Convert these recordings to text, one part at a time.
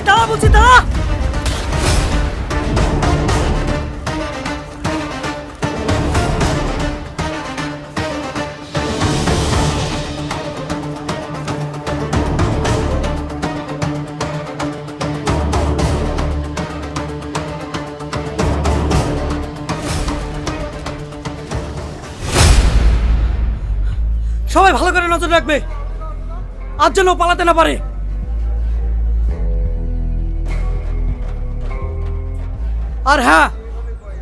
এই দাঁড়া বলছি, দাঁড়া। সবাই ভালো করে নজর রাখবে, আজ যেন পালাতে না পারে। আর হ্যাঁ,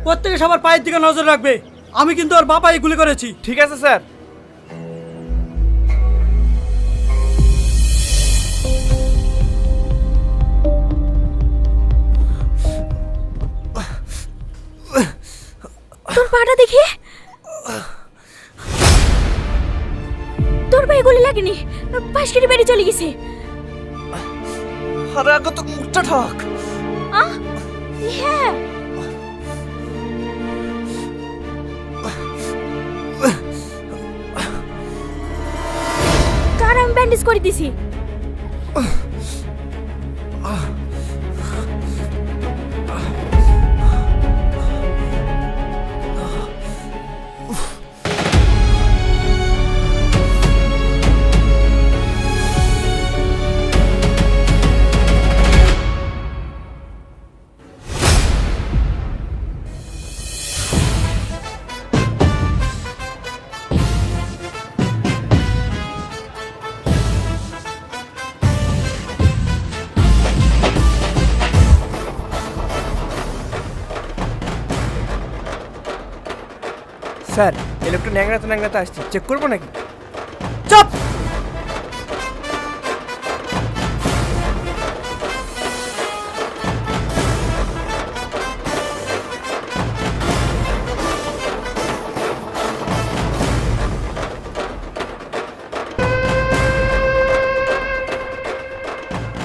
প্রত্যেকে সবার পায়ের দিকে নজর রাখবে। আমি কিন্তু ওর বাবাই গুলি করেছি। ঠিক আছে স্যার। তোর পাটা দেখি, তোর পায়ে গুলি লাগেনি, পাশ কেটে বেরিয়ে চলে গেছে। আরে আগে তো মুখটা ঠাক। হ্যাঁ, কার আমি ব্যান্ডেজ করে দিছি। স্যার, ইলেকট্রো ন্যাংরাতে আসছি, চেক করবো নাকি? চুপ।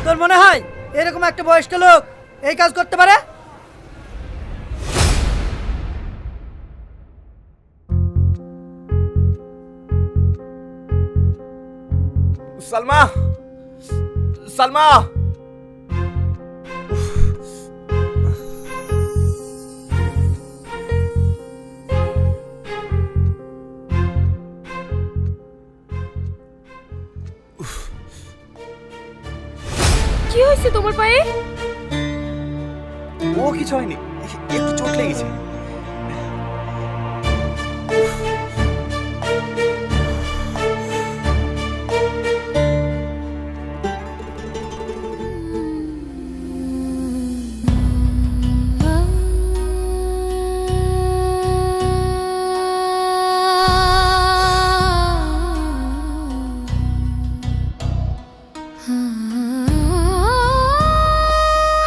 তোর মনে হয় এরকম একটা বয়স্ক লোক এই কাজ করতে পারে? সালমা, সালমা। কি হয়েছে তোমার পায়ে? ও কিছু হয়নি, একটু চোট লেগেছে।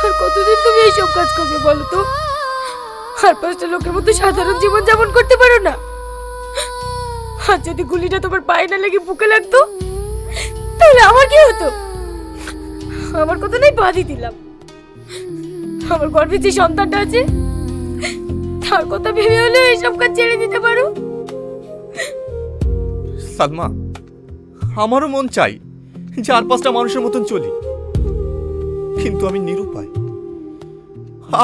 আর কতদিন তুমি এইসব কাজ করবে বলো তো? আর পাঁচটা লোকের মতো সাধারণ জীবন যাপন করতে পারো না? আর যদি গুলিটা তোমার পায়ে না লেগে বুকে লাগতো তাহলে আমার কি হতো? আমার কথা নাই বাদই দিলাম, আমার গর্ভে যে সন্তানটা আছে তার কথা ভেবে হলেও এইসব কাজ ছেড়ে দিতে পারো? সালমা, আমারও মন চাই চার পাঁচটা মানুষের মতন চলি, কিন্তু আমি নিরুপায়।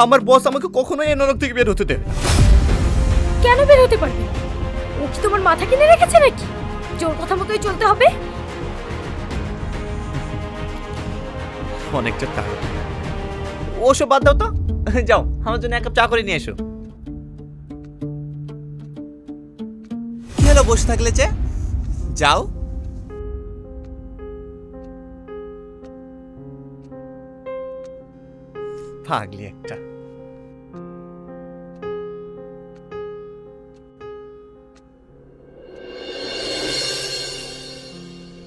আমার বস আমাকে কখনোই এই নরক থেকে বের হতে দেবে না। কেন বের হতে পারবে না? ও কি তোমার মাথা কিনে রেখেছে নাকি জোর কথা মতোই চলতে হবে? অনেকটা তাই। ওসব বাদ দাও তো, যাও আমার জন্য এক কাপ চা করে নিয়ে এসো। কি হলো বসে থাকলে যে? যাও। পাগলি একটা।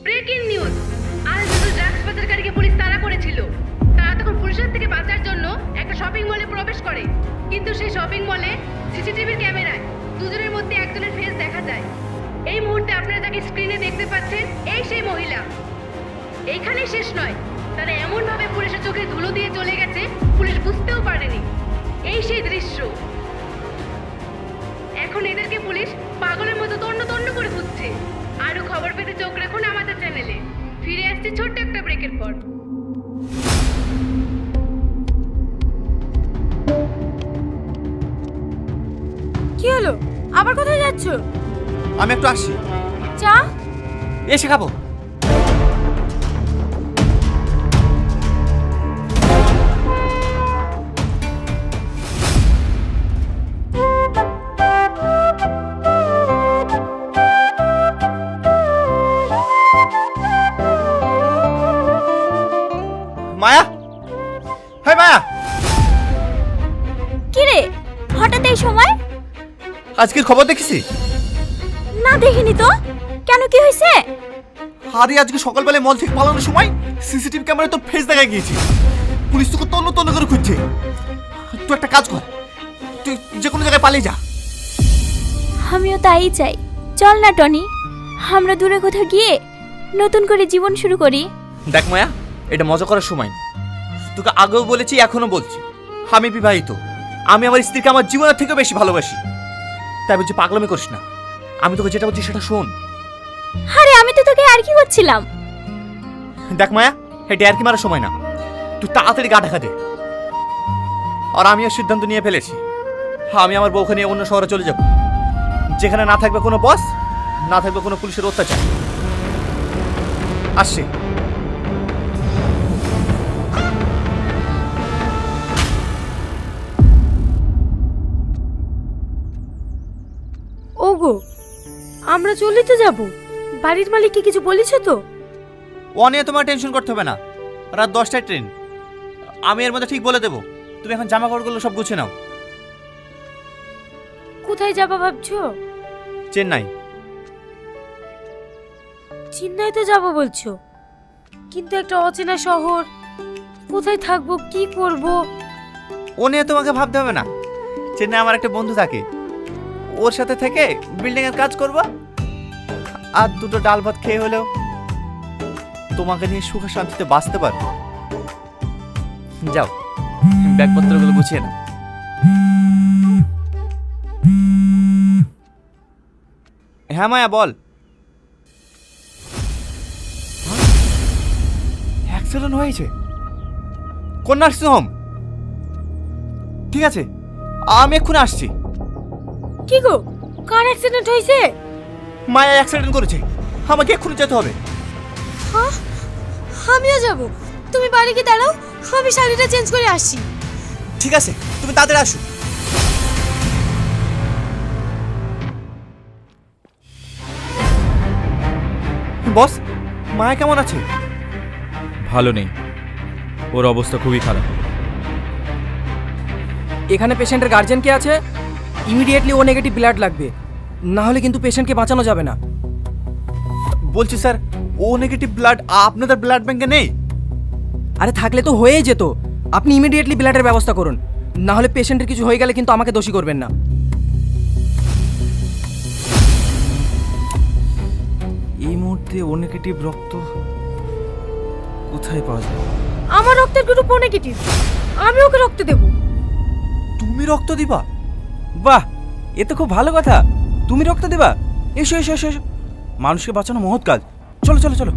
Breaking news! আজ দুটো ড্রাগস পাচারকারীকে পুলিশ তাড়া করেছিল। তারা তখন পুলিশের থেকে বাঁচার জন্য একটা শপিং মলে প্রবেশ করে, কিন্তু সেই শপিং মলে সিসিটিভির ক্যামেরায় দুজনের মধ্যে একজনের ফেস দেখা যায়। এই মুহূর্তে আপনারা যাকে স্ক্রিনে দেখতে পাচ্ছেন, এই সেই মহিলা। এইখানেই শেষ নয়, তারা এমন ভাবে পুলিশের চোখে ধুলো দিয়ে চলে গেছে পুলিশ বুঝতেও পারেনি। এই সেই দৃশ্য। এখন এদেরকে পুলিশ পাগলের মতো তন্ন তন্ন করে খুঁজছে। আরো খবর পেতে চোখ রাখুন আমাদের চ্যানেলে। ফিরে আসছে ছোট্ট একটা ব্রেকের পর। আবার কোথায় যাচ্ছ? আমি একটু আসি, চা? এসে খাবো। মায়া, হাই মায়া, কি রে হঠাৎ এই সময়? আজকের খবর দেখেছি? না দেখিনি তো, কেন কি হয়েছে? আরে আজকে সকালবেলায় মল থেকে পালানোর সময় সিসিটিভি ক্যামেরায় তোর ফেস দেখা গিয়েছে। পুলিশ তোকে তন্ন তন্ন করে খুঁজছে। তুই একটা কাজ কর, তুই যে কোনো জায়গায় পালিয়ে যা। আমিও তাই চাই। চল না টনি, আমরা দূরে কোথাও গিয়ে নতুন করে জীবন শুরু করি। দেখ মায়া, এটা মজা করার সময় না। তোকে আগেও বলেছি, এখনো বলছি, আমি বিবাহিত। আমি আমার স্ত্রীকে আমার জীবনের থেকেও বেশি ভালোবাসি। তাই বলছি পাগলামি করিস না। আমি তোকে যেটা বলছি সেটা শোন। আরে আমি তো তোকে আর কি করছিলাম। দেখ মায়া, এটা আর কি মারার সময় না। তুই তাড়াতাড়ি গা ঢাকা দে। আর আমিও সিদ্ধান্ত নিয়ে ফেলেছি, আমি আমার বউকে নিয়ে অন্য শহরে চলে যাব, যেখানে না থাকবে কোনো বস, না থাকবে কোনো পুলিশের অত্যাচার। আসছি। ওগো, আমরা চলে তো যাব। বাড়ির মালিককে কিছু বলেছো তো? ও নিয়ে তোমার টেনশন করতে হবে না। রাত 10টায় ট্রেন, আমি এর মধ্যে ঠিক বলে দেবো। তুমি এখন জামা কাপড়গুলো সব গুছিয়ে নাও। কোথায় যাবা ভাবছো? চেন্নাই। চেন্নাই তো যাবো বলছো, কিন্তু একটা অচেনা শহর, কোথায় থাকবো, কি করব? ও নিয়ে তোমাকে ভাবতে হবে না। চেন্নাই আমার একটা বন্ধু থাকে, ওর সাথে থেকে বিল্ডিং এর কাজ করবো, আর দুটো ডাল ভাত খেয়ে হলেও তোমাকে নিয়ে সুখে শান্তিতে বাঁচতে পারবো। যাও, ব্যাগপত্রগুলো গুছিয়ে নাও। হ্যাঁ মায়া বল। অ্যাক্সিডেন্ট হয়েছে? কোন নার্সিং হোম? ঠিক আছে, আমি এক্ষুনি আসছি। কি গো, কার অ্যাক্সিডেন্ট হয়েছে? মায়া অ্যাক্সিডেন্ট করেছে, আমাকে এক্ষুনি যেতে হবে। হ্যাঁ, আমিও যাব। তুমি বাড়ি গিয়ে দাঁড়াও, আমি শাড়িটা চেঞ্জ করে আসছি। ঠিক আছে, তুমি তাড়াতাড়ি আসো। বস, মায়া কেমন আছে? ভালো নেই, ওর অবস্থা খুবই খারাপ। এখানে পেশেন্টের গার্জেন কে আছে? ইমিডিয়েটলি ও নেগেটিভ ব্লাড লাগবে, না হলে কিন্তু পেশেন্টকে বাঁচানো যাবে না। বলছি স্যার, ও নেগেটিভ ব্লাড আপনাদের ব্লাড ব্যাংকে নেই? আরে থাকলে তো হয়েই যেত। আপনি ইমিডিয়েটলি ব্লাডের ব্যবস্থা করুন, না হলে পেশেন্টের কিছু হয়ে গেলে কিন্তু আমাকে দোষী করবেন না। এই মুহূর্তে ও নেগেটিভ রক্ত কোথায় পাওয়া যায়? আমার রক্তের গ্রুপ ও নেগেটিভ, আমি ওকে রক্ত দেব। তুমি রক্ত দিবা? বাহ, এ তো খুব ভালো কথা। তুমি রক্ত দেবা? এসো এসো এসো এসো, মানুষকে বাঁচানো মহৎ কাজ। চলো চলো চলো।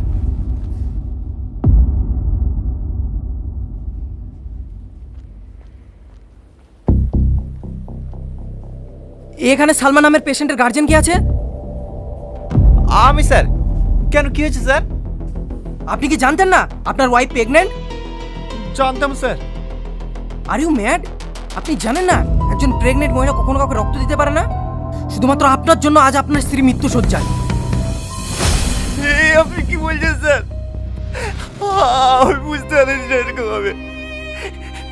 এখানে সালমা নামের পেশেন্টের গার্জেন কে আছে? আমি স্যার। কেন, কি হয়েছে স্যার? আপনি কি জানতেন না আপনার ওয়াইফ প্রেগন্যান্ট? জানতাম স্যার। Are you mad? আপনি জানেন না একজন প্রেগনেন্ট মহিলা কখনো কাউকে রক্ত দিতে পারে না? শুধুমাত্র আপনার জন্য আজ আপনার স্ত্রী মৃত্যু শয্যায়। এই আপনি কি বলছেন স্যার? আমি বুঝতে পারিনি এরকম হবে।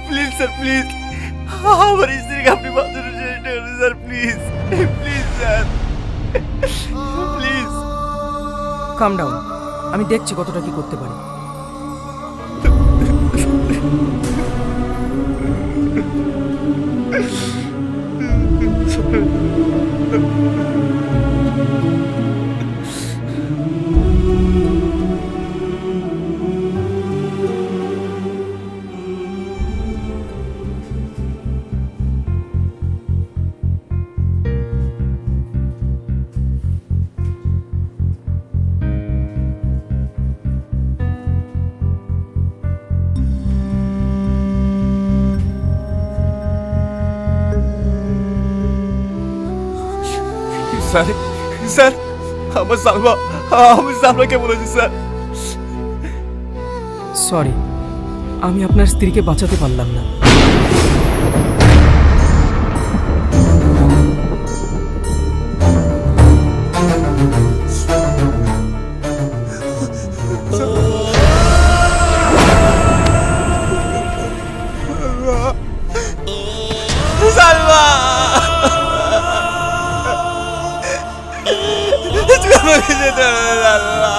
প্লিজ স্যার, প্লিজ আমার স্ত্রীকে আপনি বাঁচানোর চেষ্টা করুন sir, please please sir, please. Calm down, আমি দেখছি কতটা কি করতে পারি। স্যার স্যার আমার সালমা, আমি সালমাকে বলেছি স্যার। সরি, আমি আপনার স্ত্রীকে বাঁচাতে পারলাম না। সালমা আমাকে যেতে হবে না, সালমা।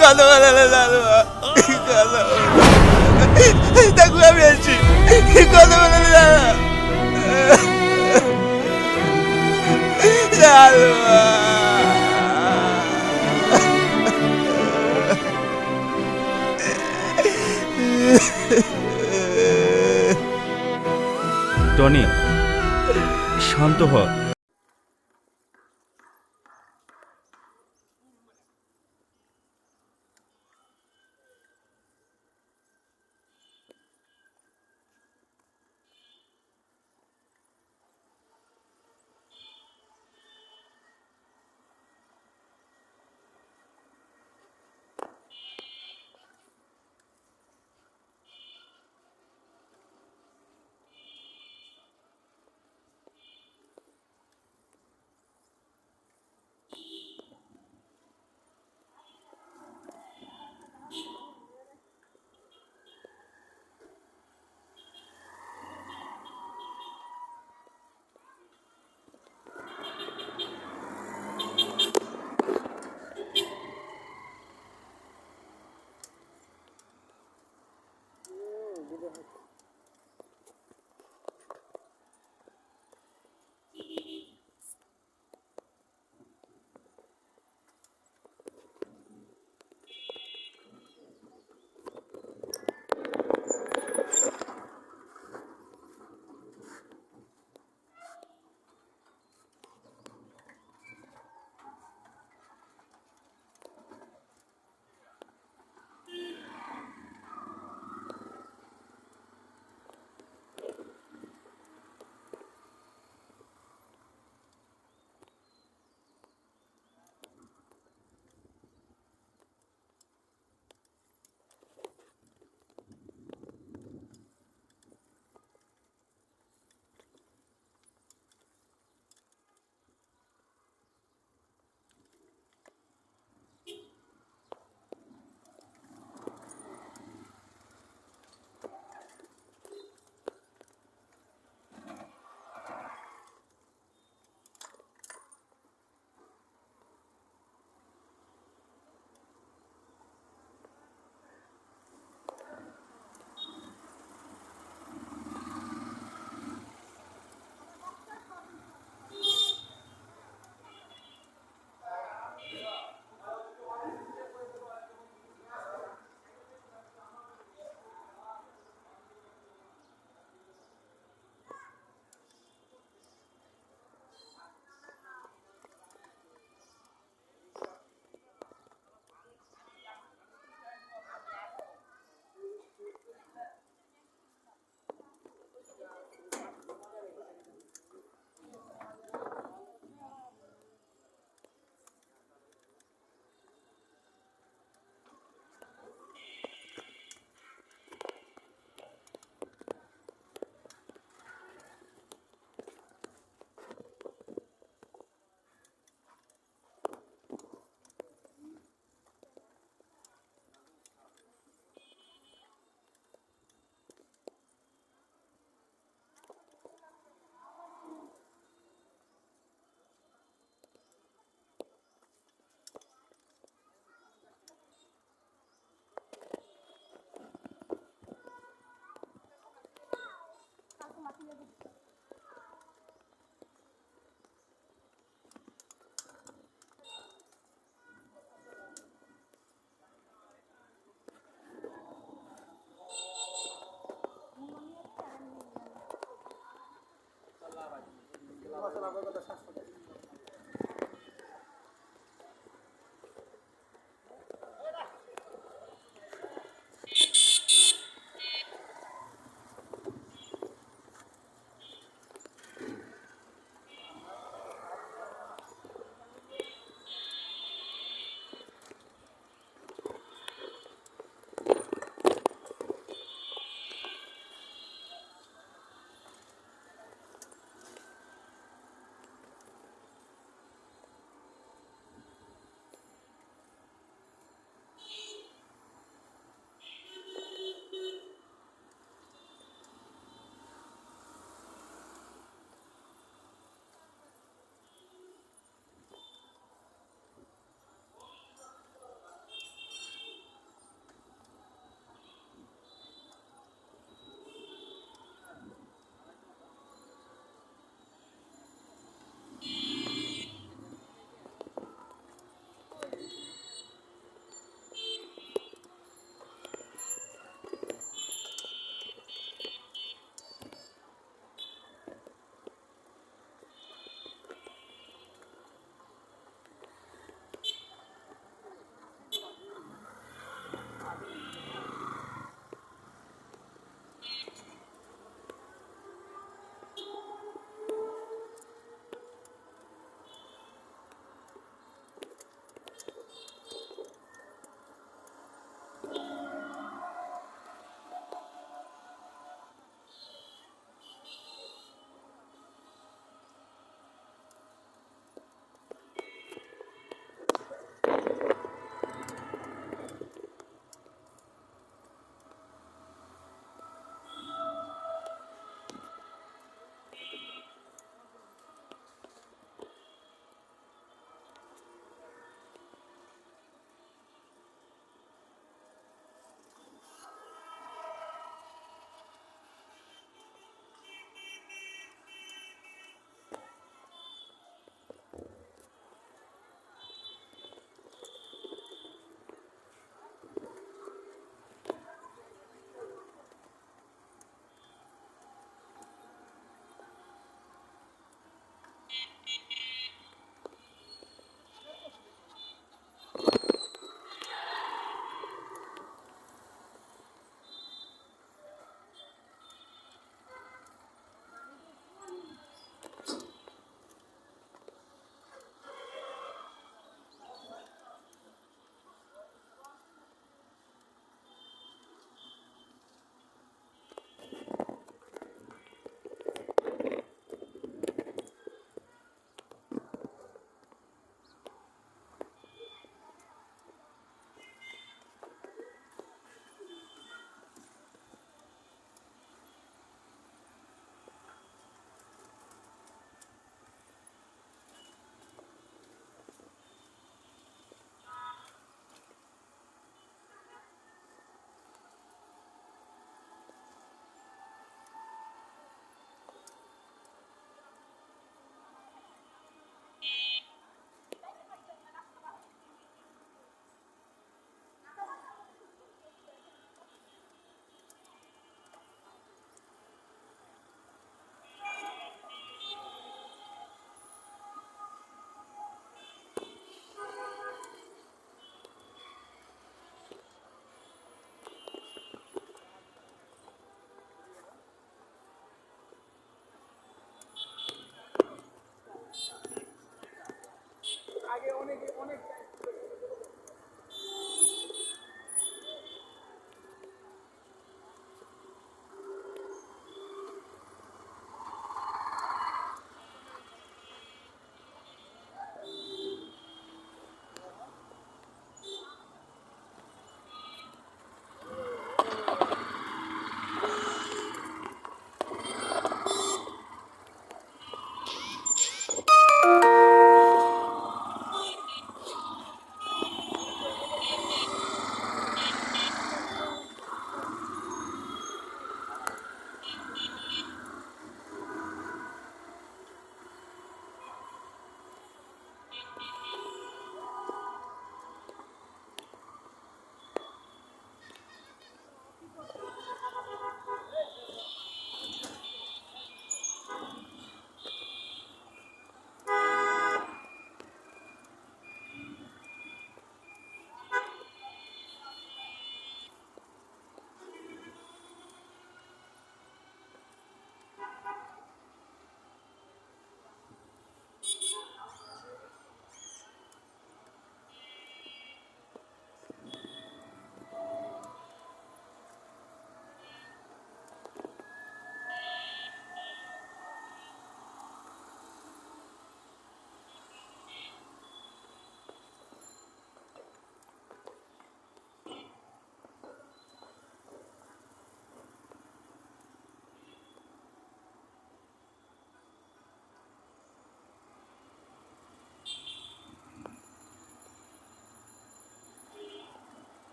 কথা বলে না, সালমা। কথা বলে। দেখো আমি আছি, কথা বলে না, সালমা। টনি, শান্ত হ।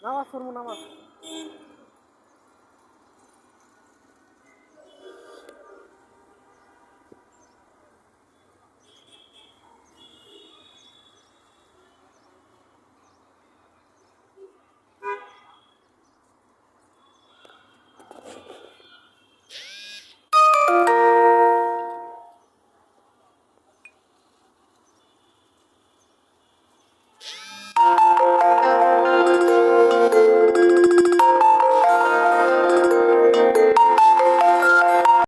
নামাজ পড়বো নামাজ।